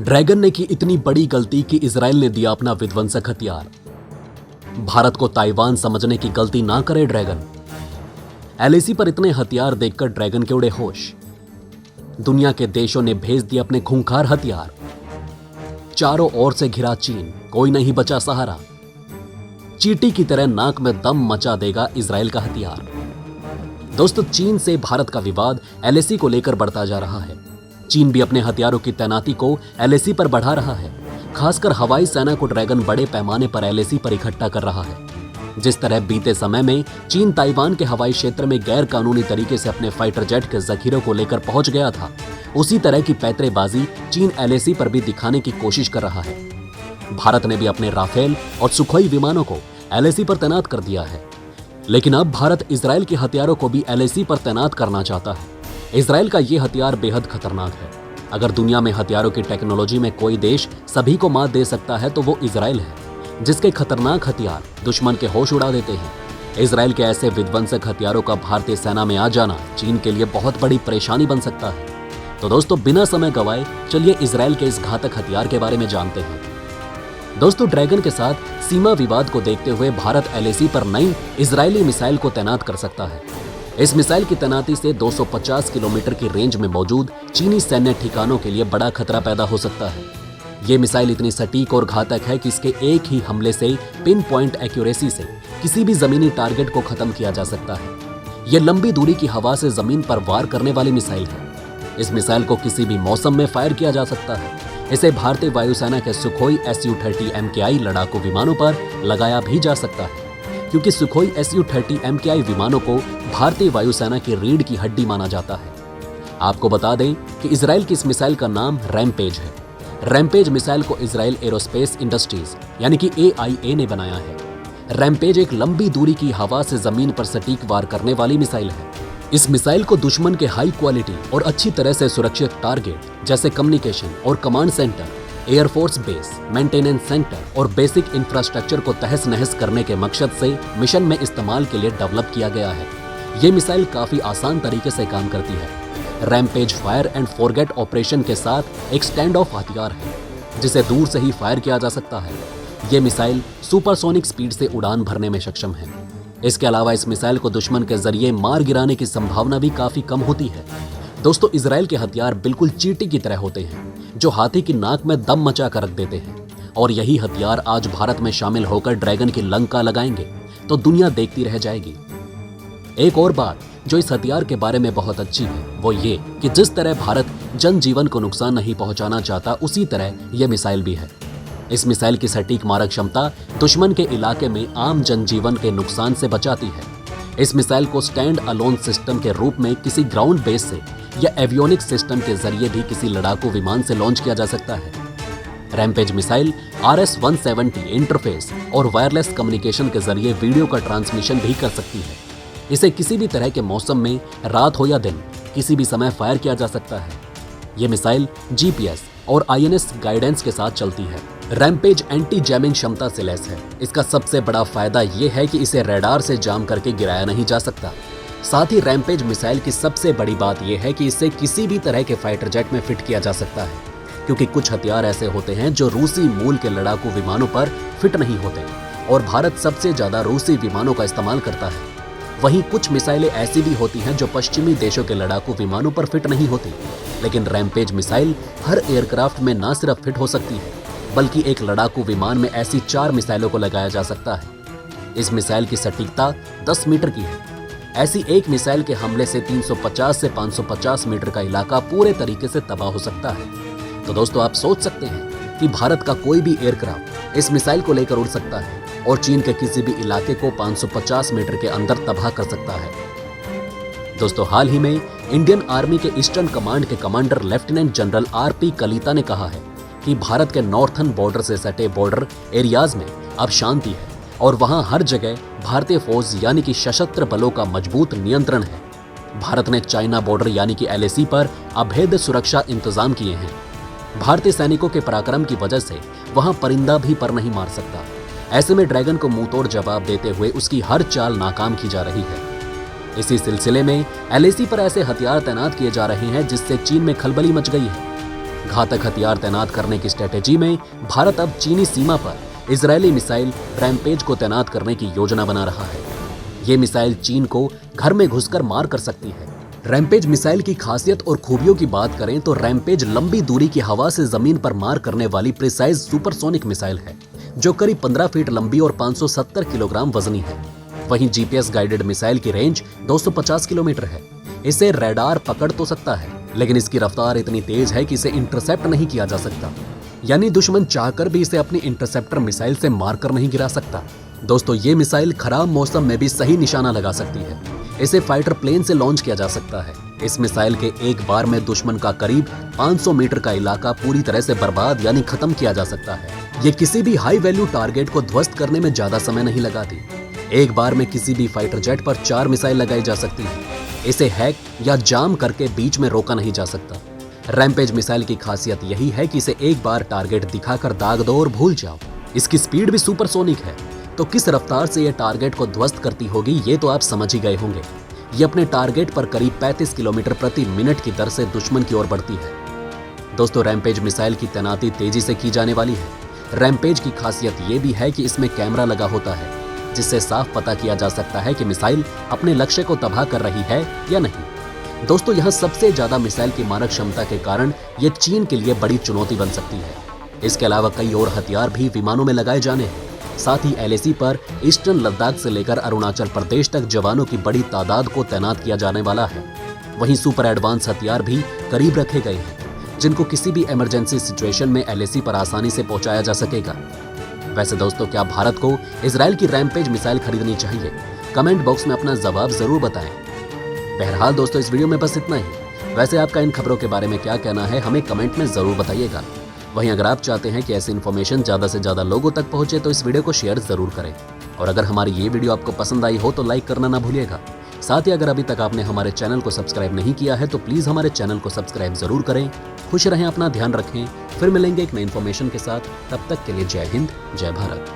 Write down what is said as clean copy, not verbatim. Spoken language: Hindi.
ड्रैगन ने की इतनी बड़ी गलती कि इजराइल ने दिया अपना विध्वंसक हथियार। भारत को ताइवान समझने की गलती ना करे ड्रैगन। एलएसी पर इतने हथियार देखकर ड्रैगन के उड़े होश। दुनिया के देशों ने भेज दिए अपने खूंखार हथियार। चारों ओर से घिरा चीन, कोई नहीं बचा सहारा। चींटी की तरह नाक में दम मचा देगा इजराइल का हथियार। दोस्तों, चीन से भारत का विवाद एलएसी को लेकर बढ़ता जा रहा है। चीन भी अपने हथियारों की तैनाती को एलएसी पर बढ़ा रहा है। खासकर हवाई सेना को ड्रैगन बड़े पैमाने पर एलएसी पर इकट्ठा कर रहा है। जिस तरह बीते समय में चीन ताइवान के हवाई क्षेत्र में गैर कानूनी तरीके से अपने फाइटर जेट के जखीरों को लेकर पहुंच गया था, उसी तरह की पैंतरेबाजी चीन एलएसी पर भी दिखाने की कोशिश कर रहा है। भारत ने भी अपने राफेल और सुखोई विमानों को एलएसी पर तैनात कर दिया है। लेकिन अब भारत इजराइल के हथियारों को भी एलएसी पर तैनात करना चाहता है। इजराइल का यह हथियार बेहद खतरनाक है। अगर दुनिया में हथियारों की टेक्नोलॉजी में कोई देश सभी को मात दे सकता है तो वो इजराइल है, जिसके खतरनाक हथियार दुश्मन के होश उड़ा देते हैं। इजराइल के ऐसे विध्वंसक हथियारों का भारतीय सेना में आ जाना चीन के लिए बहुत बड़ी परेशानी बन सकता है। तो दोस्तों, बिना समय गंवाए चलिए इजराइल के इस घातक हथियार के बारे में जानते हैं। दोस्तों, ड्रैगन के साथ सीमा विवाद को देखते हुए भारत एलएसी पर नई इजरायली मिसाइल को तैनात कर सकता है। इस मिसाइल की तैनाती से 250 किलोमीटर की रेंज में मौजूद चीनी सैन्य ठिकानों के लिए बड़ा खतरा पैदा हो सकता है। ये मिसाइल इतनी सटीक और घातक है कि इसके एक ही हमले से पिन पॉइंट एक्यूरेसी से किसी भी जमीनी टारगेट को खत्म किया जा सकता है। यह लंबी दूरी की हवा से जमीन पर वार करने वाली मिसाइल है। इस मिसाइल को किसी भी मौसम में फायर किया जा सकता है। इसे भारतीय वायुसेना के सुखोई Su-30 MKI लड़ाकू विमानों पर लगाया भी जा सकता है, क्योंकि सुखोई Su-30 MKI विमानों को भारतीय वायुसेना की रीढ़ की हड्डी माना जाता है। आपको बता दें कि इजराइल की इस मिसाइल का नाम रैम्पेज है। रैम्पेज मिसाइल को इजराइल एरोस्पेस इंडस्ट्रीज यानी कि AIA ने बनाया है। रैम्पेज एक लंबी दूरी की हवा से जमीन पर सटीक वार करने वाली मिसाइल है। इस मिसाइल को दुश्मन के हाई क्वालिटी और अच्छी तरह से सुरक्षित टारगेट जैसे कम्युनिकेशन और command centre, air force base, maintenance centre और बेसिक इंफ्रास्ट्रक्चर को तहस नहस करने के मकसद से मिशन में इस्तेमाल के लिए डेवलप किया गया है। ये मिसाइल काफी आसान तरीके से काम करती है। Rampage fire and forget operation के साथ एक स्टैंड ऑफ हथियार है, जिसे दूर से ही फायर किया जा सकता है। ये मिसाइल सुपरसोनिक स्पीड से उड़ान भरने में सक्षम है। इसके अलावा इस मिसाइल को दुश्मन के जरिए मार गिराने की संभावना भी काफी कम होती है। दोस्तों, इजराइल के हथियार बिल्कुल चींटी की तरह होते हैं, जो हाथी की नाक में दम मचा कर रख देते हैं। और यही हथियार आज भारत में शामिल होकर ड्रैगन की लंका लगाएंगे तो दुनिया देखती रह जाएगी। एक और बात जो इस हथियार के बारे में बहुत अच्छी है, वो ये कि जिस तरह भारत जनजीवन को नुकसान नहीं पहुंचाना चाहता, उसी तरह यह मिसाइल भी है। इस मिसाइल की सटीक मारक क्षमता दुश्मन के इलाके में आम जनजीवन के नुकसान से बचाती है। इस मिसाइल को स्टैंड अलोन सिस्टम के रूप में किसी ग्राउंड बेस से या एवियोनिक सिस्टम के जरिए भी किसी लड़ाकू विमान से लॉन्च किया जा सकता है। रैम्पेज मिसाइल RS-170 इंटरफेस और वायरलेस कम्युनिकेशन के जरिए वीडियो का ट्रांसमिशन भी कर सकती है। इसे किसी भी तरह के मौसम में, रात हो या दिन, किसी भी समय फायर किया जा सकता है। यह मिसाइल GPS और INS गाइडेंस के साथ चलती है। रैम्पेज एंटी जैमिंग क्षमता से लैस है। इसका सबसे बड़ा फायदा यह है कि इसे रडार से जाम करके गिराया नहीं जा सकता। साथ ही रैम्पेज मिसाइल की सबसे बड़ी बात यह है कि इसे किसी भी तरह के फाइटर जेट में फिट किया जा सकता है, क्योंकि कुछ हथियार ऐसे होते हैं जो रूसी मूल के लड़ाकू विमानों पर फिट नहीं होते, और भारत सबसे ज्यादा रूसी विमानों का इस्तेमाल करता है। वहीं कुछ मिसाइलें ऐसी भी होती हैं जो पश्चिमी देशों के लड़ाकू विमानों पर फिट नहीं होती। लेकिन रैम्पेज मिसाइल हर एयरक्राफ्ट में न सिर्फ फिट हो सकती है, बल्कि एक लड़ाकू विमान में ऐसी 4 मिसाइलों को लगाया जा सकता है। इस मिसाइल की सटीकता 10 मीटर की है। ऐसी एक मिसाइल के हमले से 350 से 550 मीटर का इलाका पूरे तरीके से तबाह हो सकता है। तो दोस्तों, आप सोच सकते हैं कि भारत का कोई भी एयरक्राफ्ट इस मिसाइल को लेकर उड़ सकता है और चीन के किसी भी इलाके को 550 मीटर के अंदर तबाह कर सकता है। दोस्तों, हाल ही में इंडियन आर्मी के ईस्टर्न कमांड के commander lieutenant general RP Kalita ने कहा है कि भारत के नॉर्थर्न बॉर्डर से सटे बॉर्डर एरियाज में अब शांति है और वहां हर जगह भारतीय फौज यानी कि सशस्त्र बलों का मजबूत नियंत्रण है। भारत ने चाइना बॉर्डर यानी कि LAC पर अभेद्य सुरक्षा इंतजाम किए हैं। भारतीय सैनिकों के पराक्रम की वजह से वहां परिंदा भी पर नहीं मार सकता। ऐसे में ड्रैगन को मुंहतोड़ जवाब देते हुए उसकी हर चाल नाकाम की जा रही है। इसी सिलसिले में LAC पर ऐसे हथियार तैनात किए जा रहे हैं जिससे चीन में खलबली मच गई है। घातक हथियार तैनात करने की स्ट्रेटेजी में भारत अब चीनी सीमा पर इजरायली मिसाइल रैम्पेज को तैनात करने की योजना बना रहा है। ये मिसाइल चीन को घर में घुसकर मार कर सकती है। रैम्पेज मिसाइल की खासियत और खूबियों की बात करें तो रैम्पेज लंबी दूरी की हवा से जमीन पर मार करने वाली प्रिसाइज सुपरसोनिक मिसाइल है, जो करीब 15 फीट लंबी और 570 किलोग्राम वजनी है। वहीं जीपीएस गाइडेड मिसाइल की रेंज 250 किलोमीटर है। इसे रडार पकड़ तो सकता है, लेकिन इसकी रफ्तार इतनी तेज है कि इसे इंटरसेप्ट नहीं किया जा सकता, यानी दुश्मन चाहकर भी इसे अपनी इंटरसेप्टर मिसाइल से मारकर नहीं गिरा सकता। दोस्तों, ये मिसाइल खराब मौसम में भी सही निशाना लगा सकती है। इसे फाइटर प्लेन से लॉन्च किया जा सकता है। इस मिसाइल के एक बार में दुश्मन का करीब 500 मीटर का इलाका पूरी तरह से बर्बाद यानी खत्म किया जा सकता है। ये किसी भी हाई वैल्यू टारगेट को ध्वस्त करने में ज्यादा समय नहीं लगाती। एक बार में किसी भी फाइटर जेट पर 4 मिसाइल लगाई जा सकती है। इसे हैक या जाम करके बीच में रोका नहीं जा सकता। रैम्पेज मिसाइल की खासियत यही है कि इसे एक बार टारगेट दिखाकर दाग दो और भूल जाओ। इसकी स्पीड भी सुपरसोनिक है, तो किस रफ्तार से यह टारगेट को ध्वस्त करती होगी ये तो आप समझ ही गए होंगे। ये अपने टारगेट पर करीब 35 किलोमीटर प्रति मिनट की दर से दुश्मन की ओर बढ़ती है। दोस्तों, रैम्पेज मिसाइल की तैनाती तेजी से की जाने वाली है। रैम्पेज की खासियत ये भी है कि इसमें कैमरा लगा होता है, जिससे साफ पता किया जा सकता है कि मिसाइल अपने लक्ष्य को तबाह कर रही है या नहीं। दोस्तों, यहाँ सबसे ज्यादा मिसाइल की मारक क्षमता के कारण ये चीन के लिए बड़ी चुनौती बन सकती है। इसके अलावा कई और हथियार भी विमानों में लगाए जाने हैं। साथ ही एलएसी पर ईस्टर्न लद्दाख से लेकर अरुणाचल प्रदेश तक जवानों की बड़ी तादाद को तैनात किया जाने वाला है। वहीं सुपर एडवांस हथियार भी करीब रखे गए हैं, जिनको किसी भी इमरजेंसी सिचुएशन में एलएसी पर आसानी से पहुंचाया जा सकेगा। वैसे दोस्तों, क्या भारत को इजरायल की रैम्पेज मिसाइल खरीदनी चाहिए? कमेंट बॉक्स में अपना जवाब जरूर बताएं। बहरहाल दोस्तों, इस वीडियो में बस इतना ही। वैसे आपका इन खबरों के बारे में क्या कहना है, हमें कमेंट में जरूर बताइएगा। वहीं अगर आप चाहते हैं कि ऐसी इन्फॉर्मेशन ज़्यादा से ज़्यादा लोगों तक पहुंचे तो इस वीडियो को शेयर ज़रूर करें। और अगर हमारी ये वीडियो आपको पसंद आई हो तो लाइक करना ना भूलिएगा। साथ ही अगर अभी तक आपने हमारे चैनल को सब्सक्राइब नहीं किया है तो प्लीज़ हमारे चैनल को सब्सक्राइब ज़रूर करें। खुश रहें, अपना ध्यान रखें। फिर मिलेंगे एक नई इन्फॉर्मेशन के साथ। तब तक के लिए जय हिंद, जय भारत।